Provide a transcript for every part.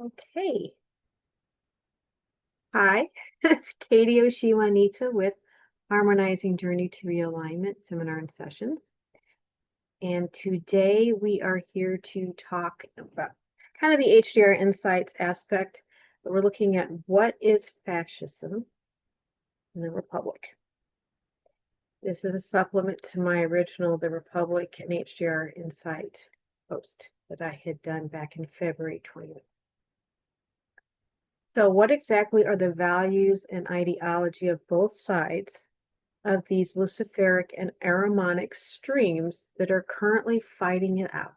Okay. Hi, it's Katie Oshiwanita with Harmonizing Journey to Realignment Seminar and Sessions. And today we are here to talk about kind of the HJR Insights aspect. We're looking at what is fascism in the Republic. This is a supplement to my original The Republic and HJR Insight post that I had done back in February 20th. So what exactly are the values and ideology of both sides of these Luciferic and Ahrimanic streams that are currently fighting it out?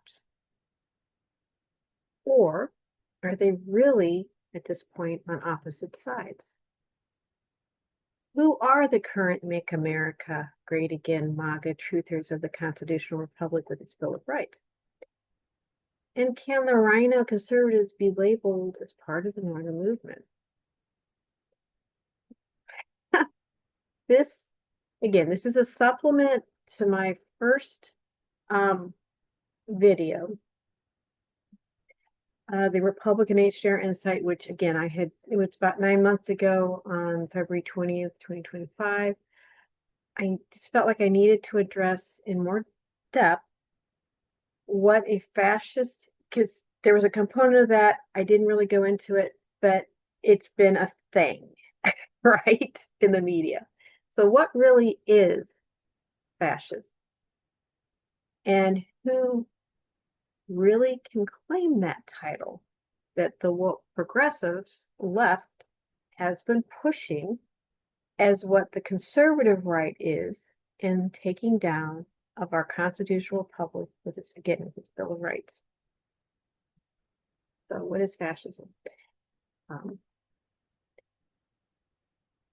Or are they really, at this point, on opposite sides? Who are the current Make America Great Again MAGA truthers of the Constitutional Republic with its Bill of Rights? And can the Rino Conservatives be labeled as part of the MAGA movement? This is a supplement to my first video, the Republican HJR Insight, which again, it was about 9 months ago on February 20th, 2025. I just felt like I needed to address in more depth what a fascist, because there was a component of that, I didn't really go into it, but it's been a thing, right, in the media. So what really is fascism? And who really can claim that title that the progressives left has been pushing as what the conservative right is in taking down of our constitutional republic with its, again, with its Bill of Rights. So what is fascism?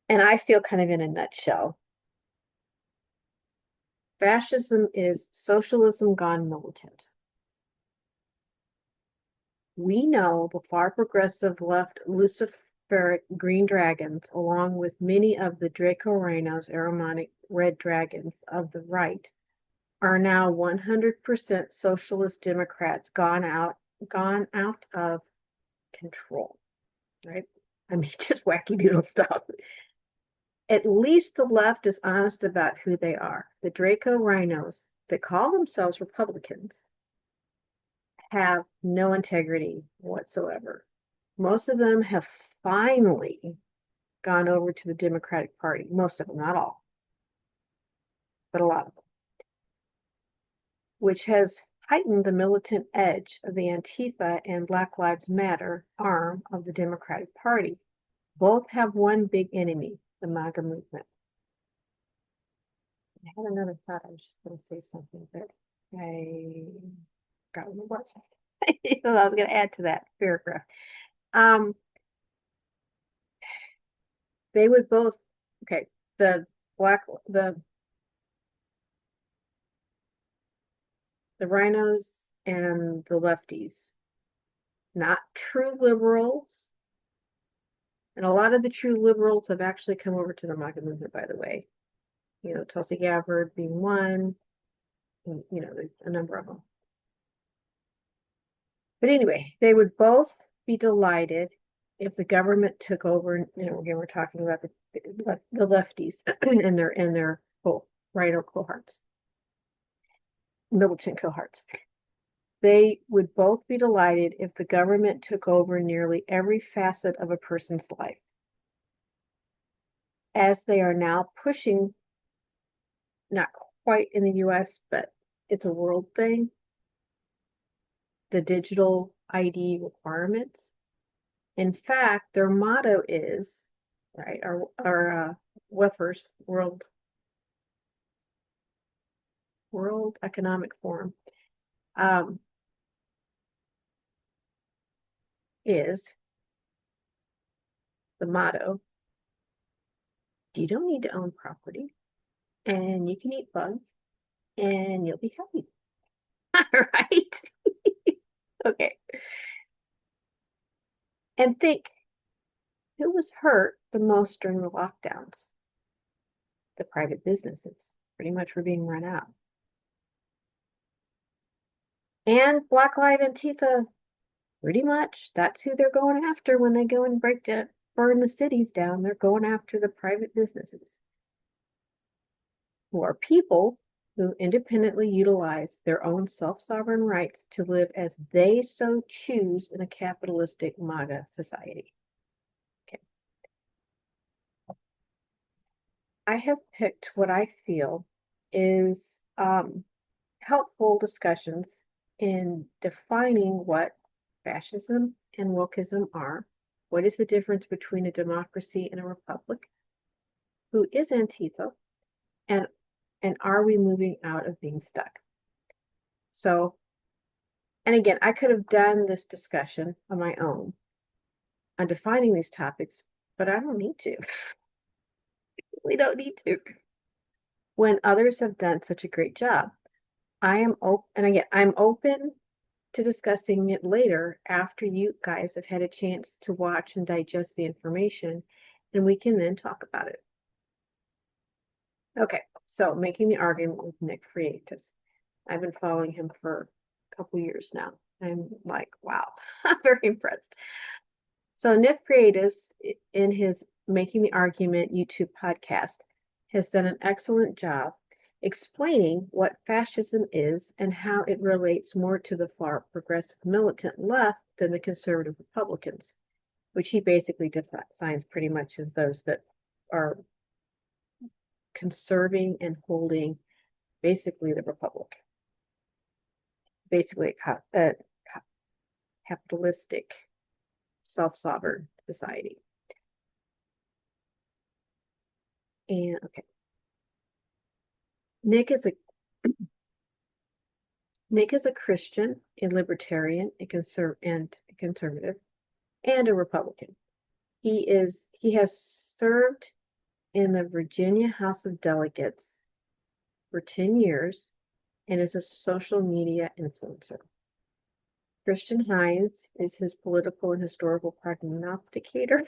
And I feel kind of in a nutshell, fascism is socialism gone militant. We know the far progressive left Luciferic green dragons, along with many of the Draco Rhinos, Ahrimanic red dragons of the right, are now 100% socialist Democrats gone out of control, right? I mean, just wacky doodle stuff. At least the left is honest about who they are. The Draco Rhinos that call themselves Republicans have no integrity whatsoever. Most of them have finally gone over to the Democratic Party. Most of them, not all, but a lot of them, which has heightened the militant edge of the Antifa and Black Lives Matter arm of the Democratic Party. Both have one big enemy, the MAGA movement. I had another thought. I was just going to say something, but I forgot what it was. I was going to add to that paragraph. They would both, okay, the rhinos and the lefties, not true liberals. And a lot of the true liberals have actually come over to the MAGA movement, by the way. You know, Tulsi Gabbard being one, and, you know, there's a number of them. But anyway, they would both be delighted if the government took over. You know, again, we're talking about the lefties and their rhino cohorts, militant cohorts. They would both be delighted if the government took over nearly every facet of a person's life, as they are now pushing, not quite in the US, but it's a world thing, the digital ID requirements. In fact, their motto is, right, our WEFers, World Economic Forum, is the motto, you don't need to own property, and you can eat bugs, and you'll be happy. Right? Okay. And think, who was hurt the most during the lockdowns? The private businesses pretty much were being run out. And Black Lives Antifa Pretty much, that's who they're going after when they go and burn the cities down. They're going after the private businesses, who are people who independently utilize their own self-sovereign rights to live as they so choose in a capitalistic MAGA society. Okay. I have picked what I feel is helpful discussions in defining what fascism and wokeism are. What is the difference between a democracy and a republic? Who is Antifa? And are we moving out of being stuck? So, and again, I could have done this discussion on my own on defining these topics, but I don't need to. We don't need to. When others have done such a great job, I am open, and again, I'm open to discussing it later after you guys have had a chance to watch and digest the information, and we can then talk about it. Okay, so making the argument with Nick Freitas. I've been following him for a couple years now. I'm like, wow, I'm very impressed. So Nick Freitas, in his Making the Argument YouTube podcast, has done an excellent job explaining what fascism is and how it relates more to the far progressive militant left than the conservative Republicans, which he basically defines pretty much as those that are conserving and holding basically the republic, basically a capitalistic, self-sovereign society. And okay, Nick is a Christian, a libertarian, a conservative, and a Republican. He has served in the Virginia House of Delegates for 10 years and is a social media influencer. Christian Hines is his political and historical prognosticator,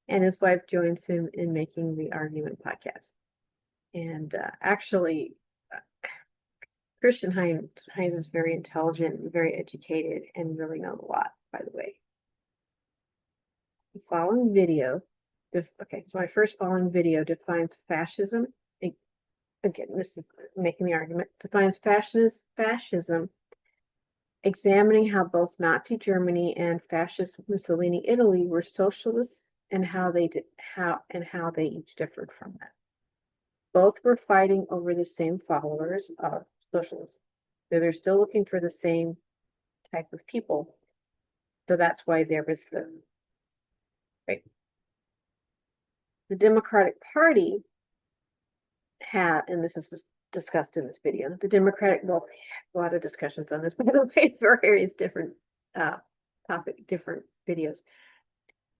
and his wife joins him in Making the Argument podcast. And actually, Christian Hines is very intelligent, very educated, and really knows a lot, by the way. The following video, so my first following video defines fascism. Again, this is Making the Argument, defines fascism, examining how both Nazi Germany and fascist Mussolini Italy were socialists and how they each differed from that. Both were fighting over the same followers of socialism. So they're still looking for the same type of people. So that's why there was the Democratic Party had, and this is discussed in this video, a lot of discussions on this, by the way, for various different different videos.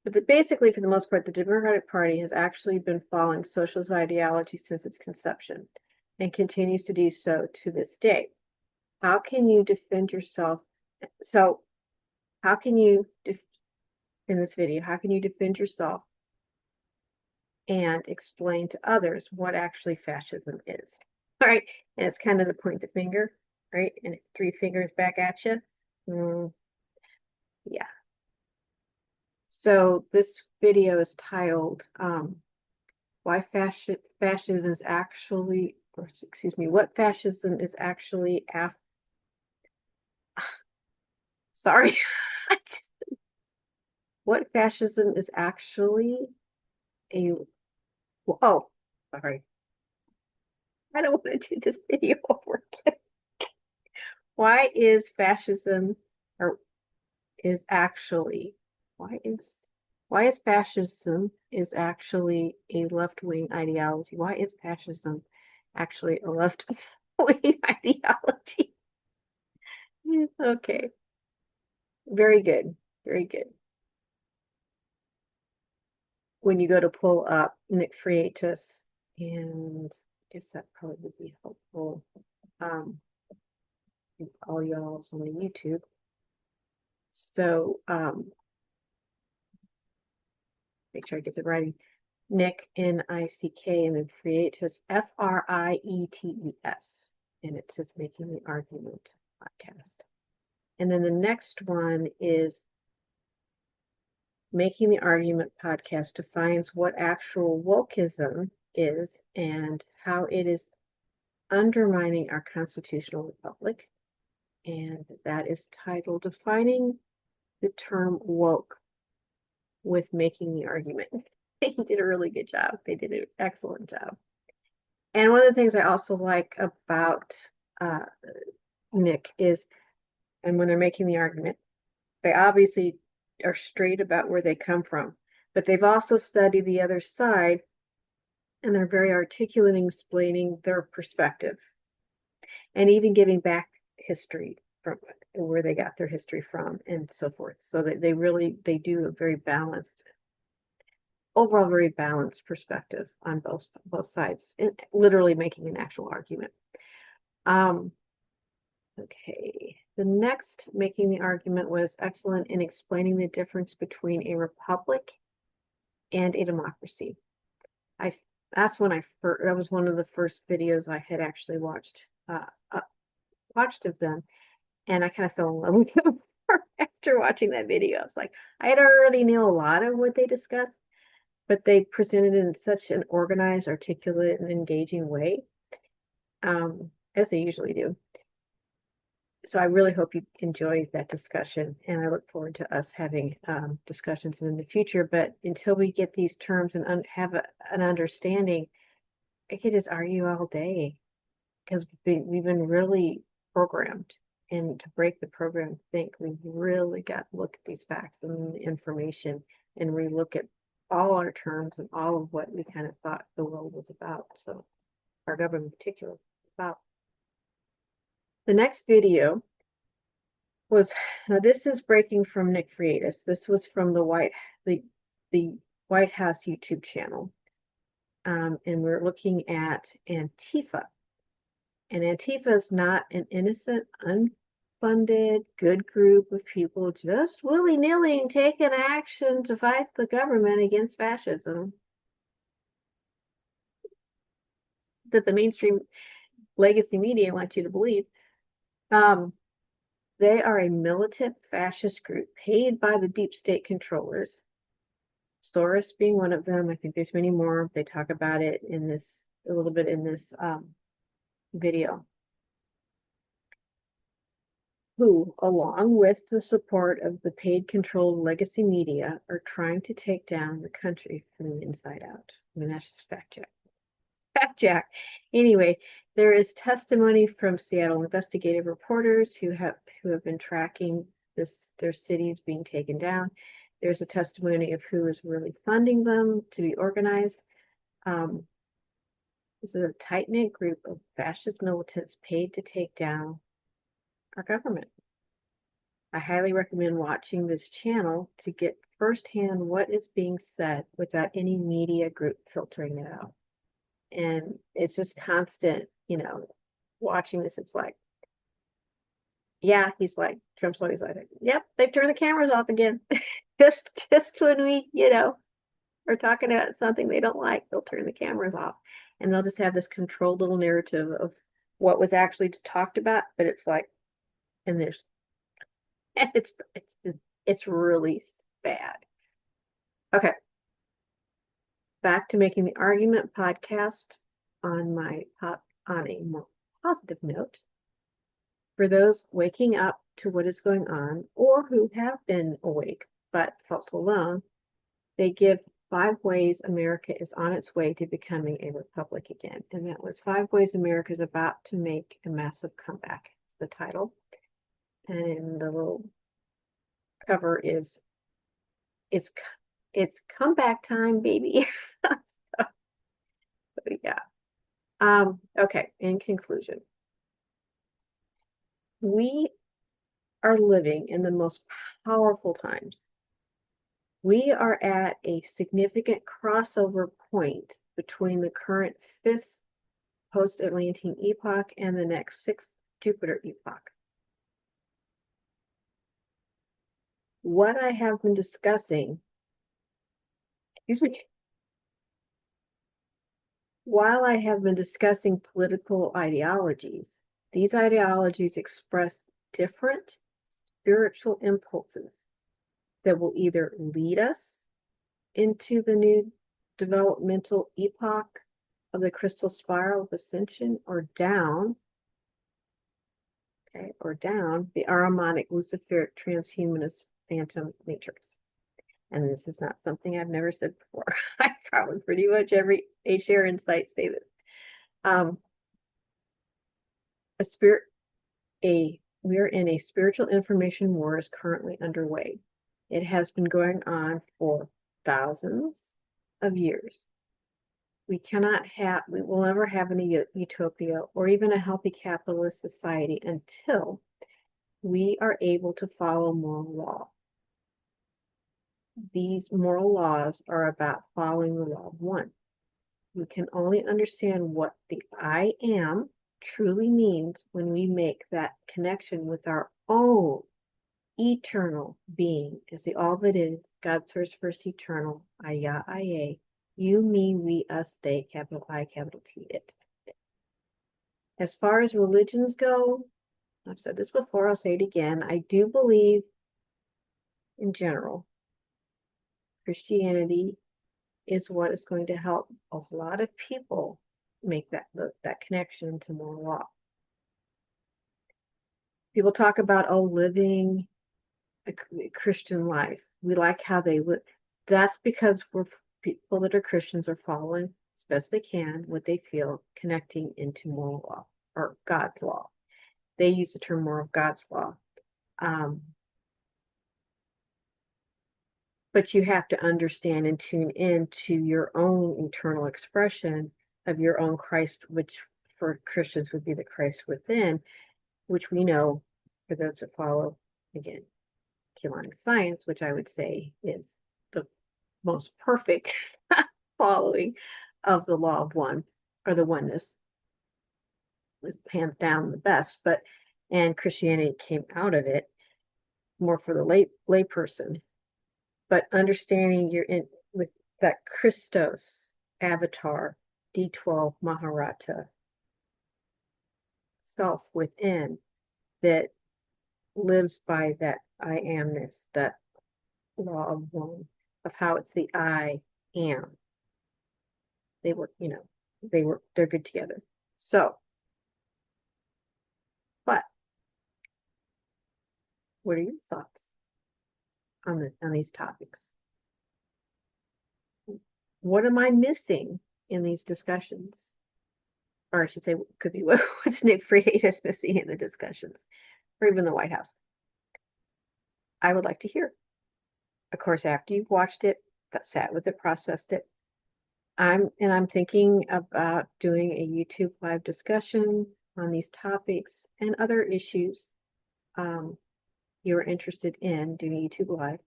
But basically, for the most part, the Democratic Party has actually been following socialist ideology since its conception and continues to do so to this day. How can you defend yourself? So how can you, in this video, how can you defend yourself and explain to others what actually fascism is? All right, and it's kind of the point the finger, right? And 3 fingers back at you. Yeah. So this video is titled why fascism is actually, or excuse me, what fascism is actually sorry. What fascism is actually sorry. I don't want to do this video over again. Why is fascism actually a left-wing ideology? Why is fascism actually a left-wing ideology? Okay. Very good. Very good. When you go to pull up Nick Freitas, and I guess that probably would be helpful. All y'all's on the YouTube. So make sure I get the writing. Nick, N-I-C-K, and then Freitas, F-R-I-E-T-E-S. And it says Making the Argument podcast. And then the next one is Making the Argument podcast defines what actual wokeism is and how it is undermining our constitutional republic. And that is titled Defining the Term Woke with Making the Argument. They did a really good job. They did an excellent job. And one of the things I also like about Nick is, and when they're making the argument, they obviously are straight about where they come from, but they've also studied the other side, and they're very articulate in explaining their perspective and even giving back history from where they got their history from and so forth. So that they do a very balanced, overall very balanced perspective on both sides, and literally making an actual argument. Okay, the next making the argument was excellent in explaining the difference between a republic and a democracy. That's when that was one of the first videos I had actually watched of them, and I kind of fell in love with them after watching that video. I was like, I had already knew a lot of what they discussed, but they presented it in such an organized, articulate, and engaging way, as they usually do. So I really hope you enjoyed that discussion, and I look forward to us having discussions in the future. But until we get these terms and have an understanding, I could just argue all day, because we've been really programmed. And to break the program, we've really got to look at these facts and the information and relook at all our terms and all of what we kind of thought the world was about. So our government in particular is about. The next video was, this is breaking from Nick Freitas. This was from the White House YouTube channel. And we're looking at Antifa. And Antifa is not an innocent, unfunded, good group of people just willy-nilly taking action to fight the government against fascism that the mainstream legacy media wants you to believe. They are a militant fascist group paid by the deep state controllers, Soros being one of them. I think there's many more. They talk about it a little bit in this video, who, along with the support of the paid controlled legacy media, are trying to take down the country from the inside out. I mean, that's just fact check. Anyway, there is testimony from Seattle investigative reporters who have been tracking their cities being taken down. There's a testimony of who is really funding them to be organized. This is a tight-knit group of fascist militants paid to take down our government. I highly recommend watching this channel to get firsthand what is being said without any media group filtering it out. And it's just constant, watching this. It's like, yeah, Trump's always like, yep, they've turned the cameras off again. just when we, are talking about something they don't like, they'll turn the cameras off, and they'll just have this controlled little narrative of what was actually talked about. But it's like, and it's really bad. Okay. Back to Making the Argument podcast on a more positive note. For those waking up to what is going on, or who have been awake but felt alone, they give 5 ways America is on its way to becoming a republic again. And that was 5 ways America is about to make a massive comeback. It's the title. And the little cover is, it's comeback time, baby. So, yeah. Okay, in conclusion, we are living in the most powerful times. We are at a significant crossover point between the current 5th post-Atlantean epoch and the next 6th Jupiter epoch. What I have been discussing, while I have been discussing political ideologies, these ideologies express different spiritual impulses that will either lead us into the new developmental epoch of the crystal spiral of ascension, or down, okay, or down the Ahrimanic Luciferic transhumanist phantom matrix. And this is not something I've never said before. I probably pretty much every HJR Insight say this. We're in a spiritual information war is currently underway. It has been going on for thousands of years. We will never have any utopia or even a healthy capitalist society until we are able to follow moral law. These moral laws are about following the law of one. We can only understand what the I am truly means when we make that connection with our own eternal being as the all that is, God source first eternal, Aya, you, me, we, us, they, capital I, capital T, it. As far as religions go, I've said this before, I'll say it again, I do believe in general, Christianity is what is going to help a lot of people make that connection to moral law. People talk about, living a Christian life. We like how they live. That's because people that are Christians are following as best they can what they feel, connecting into moral law or God's law. They use the term more of God's law. But you have to understand and tune in to your own eternal expression of your own Christ, which for Christians would be the Christ within, which we know for those that follow, again, Qigong science, which I would say is the most perfect following of the law of one, or the oneness, is hands down the best. And Christianity came out of it more for the lay person. But understanding you're in with that Christos avatar, D12 Maharata self within that lives by that I amness, that law of one, of how it's the I am. They work, they're good together. So, but what are your thoughts on these topics? What am I missing in these discussions? Or I should say, could be what's Nick Freitas missing in the discussions, or even the White House. I would like to hear. Of course, after you've watched it, sat with it, processed it, I'm thinking about doing a YouTube live discussion on these topics and other issues you're interested in doing YouTube live.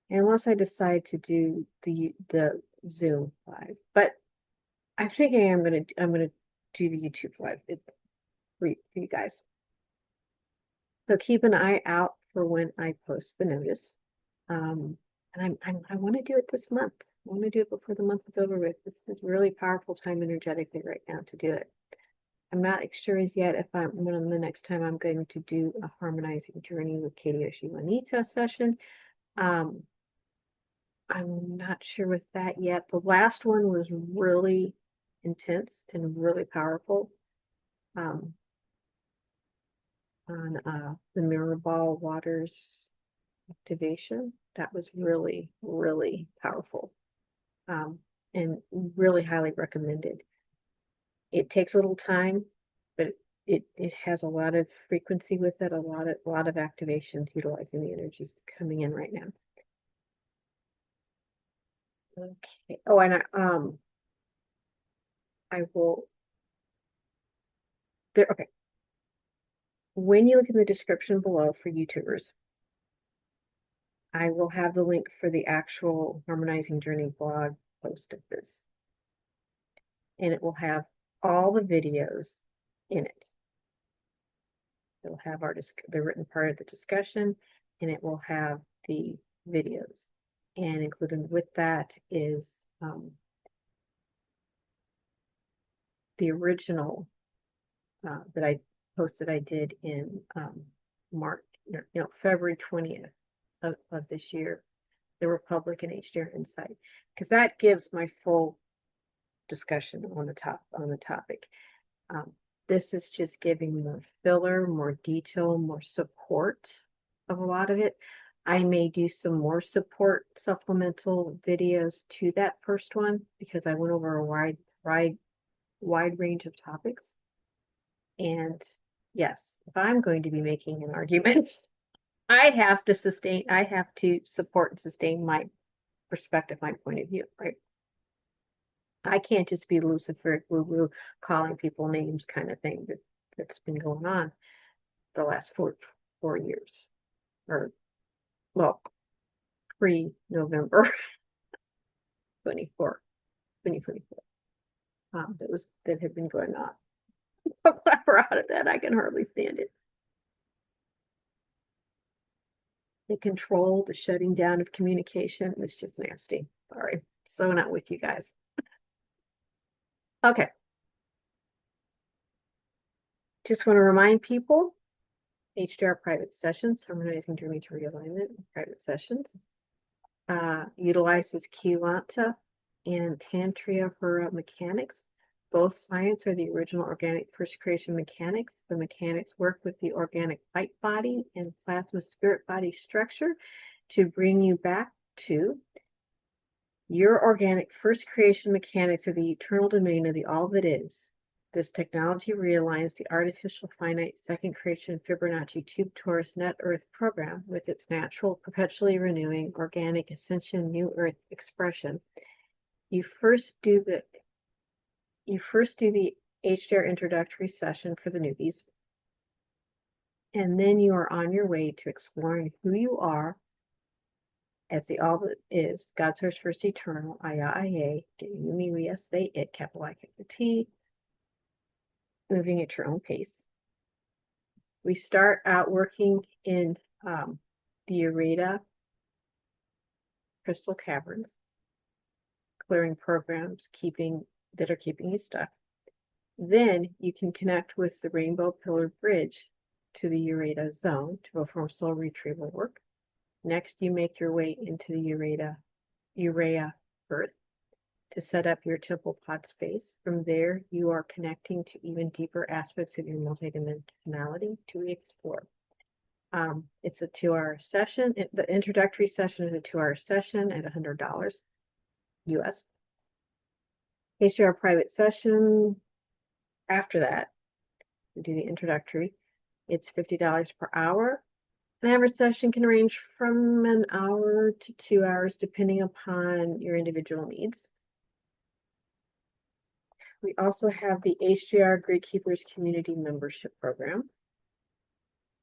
Unless I decide to do the Zoom live, but I'm thinking I'm gonna do the YouTube live for you guys. So keep an eye out for when I post the notice. And I want to do it this month. I want to do it before the month is over with. This is really powerful time energetically right now to do it. I'm not sure as yet if when the next time I'm going to do a harmonizing journey with Keiyoshi Wanita session. I'm not sure with that yet. The last one was really intense and really powerful. On the mirror ball waters activation. That was really, really powerful, and really highly recommended. It takes a little time, but it has a lot of frequency with it, a lot of activations utilizing the energies coming in right now. Okay. Oh, and I will there. Okay. When you look in the description below for YouTubers, I will have the link for the actual Harmonizing Journey blog post of this. And it will have all the videos in it. It'll have the written part of the discussion, and it will have the videos. And included with that is the original that I post that I did in March, February 20th of this year, the Republican HJR Insight, because that gives my full discussion on the topic. This is just giving more filler, more detail, more support of a lot of it. I may do some more support supplemental videos to that first one because I went over a wide range of topics. And yes, if I'm going to be making an argument, I have to support and sustain my perspective, my point of view, right? I can't just be Luciferic woo-woo, calling people names kind of thing that's been going on the last 4 years, or well, pre-November 2024. That had been going on. We're out of that. I can hardly stand it. The control, the shutting down of communication was just nasty. Sorry, so not with you guys. Okay. Just want to remind people, HJR private sessions, harmonizing dreaming to realignment, private sessions, utilizes Kilanta and Tantria for mechanics. Both science are the original organic first creation mechanics. The mechanics work with the organic light body and plasma spirit body structure to bring you back to your organic first creation mechanics of the eternal domain of the all that is. This technology realigns the artificial finite second creation Fibonacci tube torus net earth program with its natural, perpetually renewing organic ascension new earth expression. You first do the HJR introductory session for the newbies, and then you are on your way to exploring who you are as the all that is, God Source First Eternal, Aya, it, capital I, capital T, moving at your own pace. We start out working in the Ureta crystal caverns, clearing programs that are keeping you stuck. Then you can connect with the Rainbow Pillar Bridge to the Ureta zone to perform soul retrieval work. Next, you make your way into the Urea Earth to set up your temple pod space. From there, you are connecting to even deeper aspects of your multidimensionality to explore. It's a 2-hour session. The introductory session is a 2-hour session at $100 US. HJR private session. After that, we do the introductory. It's $50 per hour. An average session can range from an hour to 2 hours, depending upon your individual needs. We also have the HJR Grid Keepers Community Membership Program.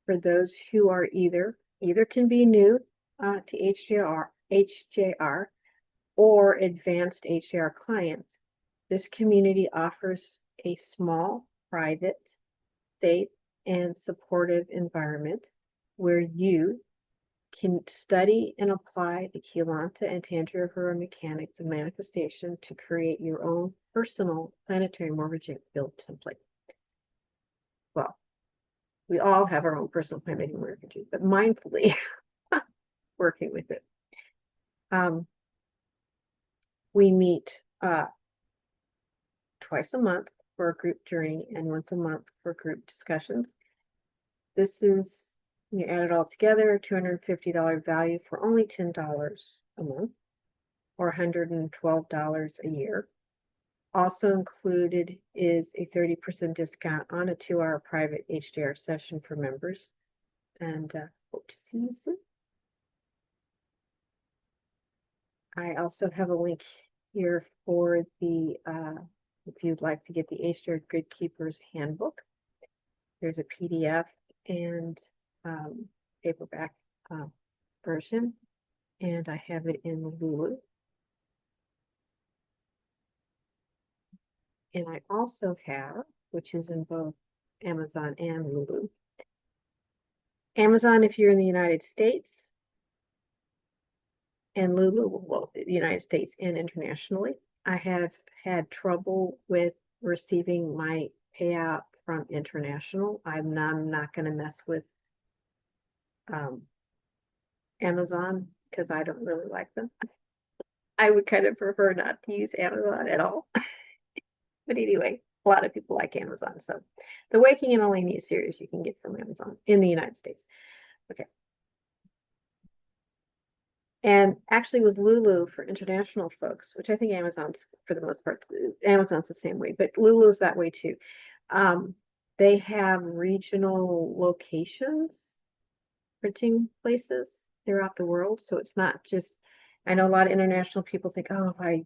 For those who are either can be new to HJR or advanced HJR clients. This community offers a small, private, safe, and supportive environment where you can study and apply the Kilanta and Tantra mechanics of manifestation to create your own personal planetary mortgage field template. Well, we all have our own personal planetary mortgage, but mindfully working with it. We meet twice a month for a group journey and once a month for group discussions. This is, you add it all together, $250 value for only $10 a month or $112 a year. Also included is a 30% discount on a 2-hour private HJR session for members. And hope to see you soon. I also have a link here for the, if you'd like to get the HJR Grid Keepers Handbook. There's a PDF and paperback version, and I have it in Lulu. And I also have, which is in both Amazon and Lulu. Amazon if you're in the United States, and Lulu, well, the United States and internationally. I have had trouble with receiving my payout from international. I'm not going to mess with Amazon because I don't really like them. I would kind of prefer not to use Amazon at all. But anyway, a lot of people like Amazon. So the Waking in Alania series you can get from Amazon in the United States. Okay. And actually with Lulu for international folks, which I think Amazon's for the most part, Amazon's the same way, but Lulu's that way too. They have regional locations, printing places throughout the world. So it's not just, I know a lot of international people think, oh, if I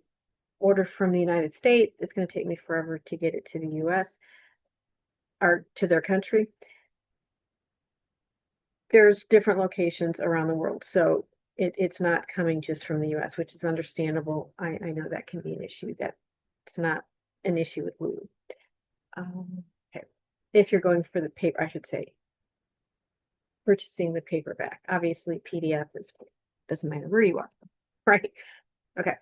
order from the United States, it's going to take me forever to get it to the US or to their country. There's different locations around the world. So it's not coming just from the US, which is understandable. I know that can be an issue. That it's not an issue with Lulu. Okay. If you're going for the paper, I should say, purchasing the paperback. Obviously, PDF doesn't matter where you are, right? Okay.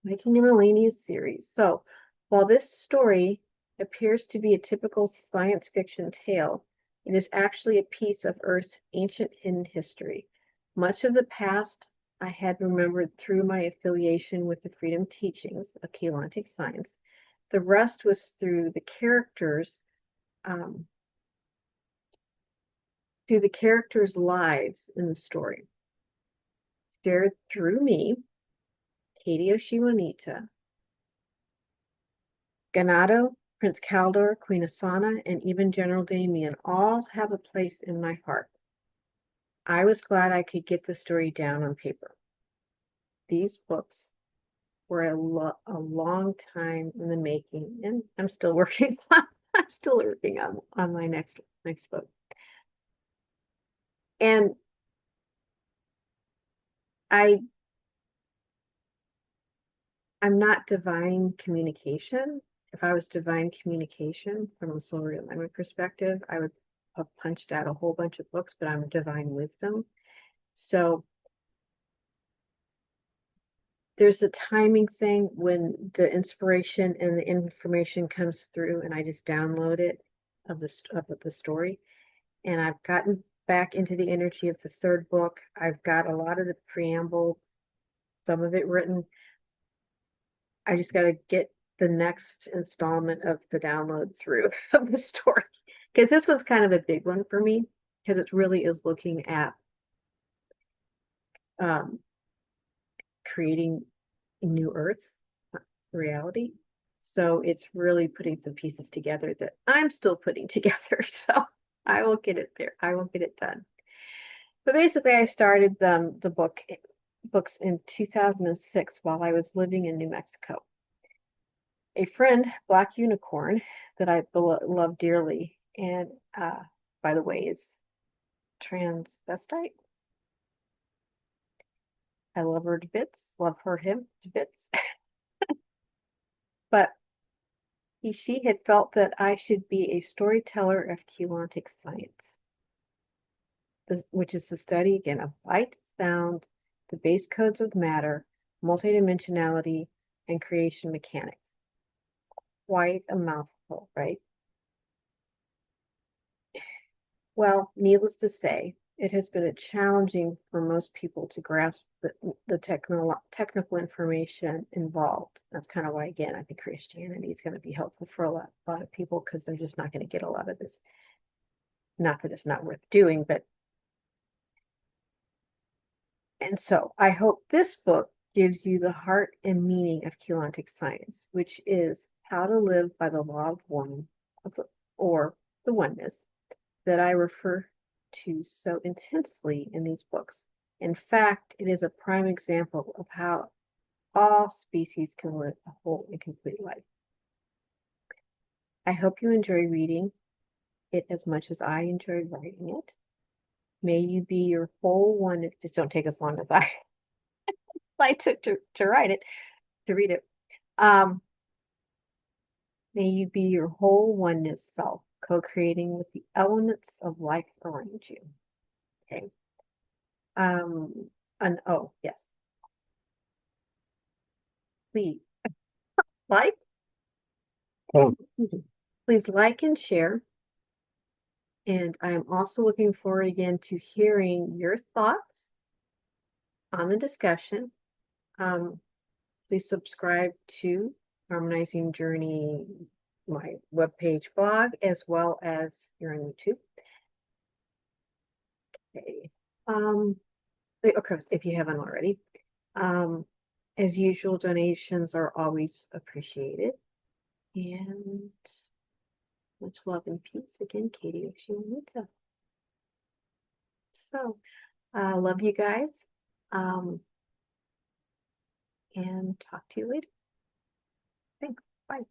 Making a Millennium series. So while this story appears to be a typical science fiction tale, it is actually a piece of Earth's ancient hidden history. Much of the past I had remembered through my affiliation with the freedom teachings of Keylontic science. The rest was through the characters' lives in the story. Shared through me, Katie Oshiwanita, Ganado, Prince Kaldor, Queen Asana, and even General Damien all have a place in my heart. I was glad I could get the story down on paper. These books were a long time in the making, and I'm still working on my next book. And I'm not divine communication. If I was divine communication from a solar alignment perspective, I would have punched out a whole bunch of books, but I'm divine wisdom. So there's a timing thing when the inspiration and the information comes through and I just download it of the story. And I've gotten back into the energy of the third book. I've got a lot of the preamble, some of it written. I just got to get the next installment of the download through of the story. Because this one's kind of a big one for me, because it really is looking at creating new Earths reality. So it's really putting some pieces together that I'm still putting together. So I will get it there. I will get it done. But basically, I started the books in 2006 while I was living in New Mexico. A friend, Black Unicorn, that I love dearly, and by the way, is transvestite. I love her to bits, him to bits. But she had felt that I should be a storyteller of Keylontic science, which is the study, again, of light, sound, the base codes of matter, multidimensionality, and creation mechanics. Quite a mouthful, right? Well, needless to say, it has been challenging for most people to grasp the technical information involved. That's kind of why, again, I think Christianity is going to be helpful for a lot of people, because they're just not going to get a lot of this. Not that it's not worth doing, but. And so I hope this book gives you the heart and meaning of Keylontic science, which is how to live by the law of one, or the oneness, that I refer to so intensely in these books. In fact, it is a prime example of how all species can live a whole and complete life. I hope you enjoy reading it as much as I enjoy writing it. May you be your whole one. Just don't take as long as I took to write it, to read it. May you be your whole oneness self, co-creating with the elements of life around you. Okay. And oh, yes. Please like. Oh, Please like and share. And I am also looking forward again to hearing your thoughts on the discussion. Please subscribe to Harmonizing Journey, my webpage blog, as well as here on YouTube. Okay. Of course, if you haven't already. As usual, donations are always appreciated. And much love and peace. Again, Katie, if she needs it. So, love you guys. And talk to you later. Thanks. Bye.